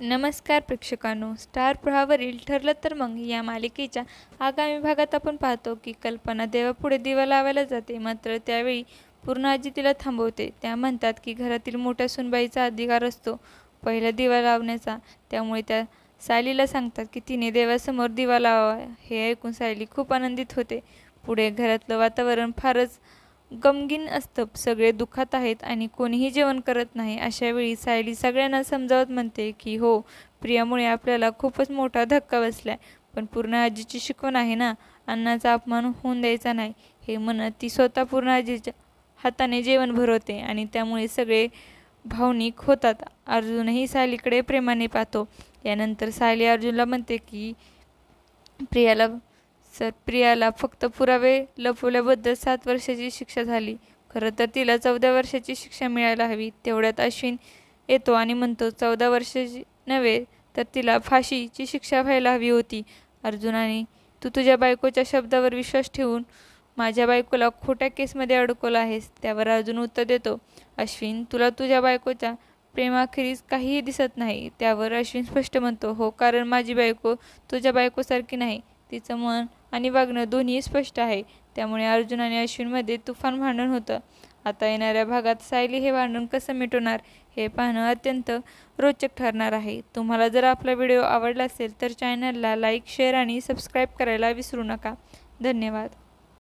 नमस्कार प्रेक्षकांनो, स्टार प्रवाहावरील ठरलं तर मग या मालिकेच्या आगामी भागात आपण पाहतो की कल्पना देवापुढे दिवा लावायला जाते. मात्र त्यावेळी पूर्ण आजी तिला थांबवते. त्या म्हणतात की घरातील मोठ्या सुनबाईचा अधिकार असतो पहिला दिवा लावण्याचा. त्यामुळे त्या सायलीला सांगतात की तिने देवासमोर दिवा लावावा. हे ऐकून सायली खूप आनंदित होते. पुढे घरातलं वातावरण फारच गमगीन असतं. सगळे दुःखात आहेत आणि कोणीही जेवण करत नाही. अशा वेळी सायली सगळ्यांना समजावत म्हणते की हो, प्रियामुळे आपल्याला खूपच मोठा धक्का बसलाय, पण पूर्ण आजीची शिकवण आहे ना, अन्नाचा अपमान होऊन द्यायचा नाही. हे म्हणत ती स्वतः पूर्ण आजीच्या हाताने जेवण भरवते आणि त्यामुळे सगळे भावनिक होतात. अर्जुनही सायलीकडे प्रेमाने पाहतो. यानंतर सायली अर्जुनला म्हणते की प्रियाला फक्त पुरावे लपवल्याबद्दल 7 वर्षाची शिक्षा झाली. खरं तर तिला 14 वर्षाची शिक्षा मिळायला हवी. तेवढ्यात अश्विन येतो आणि म्हणतो 14 वर्षाची नव्हे तर तिला फाशीची शिक्षा व्हायला हवी होती. अर्जुनाने तू तुझ्या बायकोच्या शब्दावर विश्वास ठेवून माझ्या बायकोला खोट्या केसमध्ये अडकवलं आहेस. त्यावर अर्जुन उत्तर देतो, अश्विन, तुला तुझ्या बायकोच्या प्रेमाखेरीज काहीही दिसत नाही. त्यावर अश्विन स्पष्ट म्हणतो, हो, कारण माझी बायको तुझ्या बायकोसारखी नाही. तिचं मन आणि वागणं दोन्ही स्पष्ट आहे. त्यामुळे अर्जुन आणि अश्विनमध्ये तुफान भांडण होतं. आता येणाऱ्या भागात सायली हे भांडण कसं मिटवणार हे पाहणं अत्यंत रोचक ठरणार आहे. तुम्हाला जर आपला व्हिडिओ आवडला असेल तर चॅनलला लाईक, शेअर आणि सबस्क्राईब करायला विसरू नका. धन्यवाद.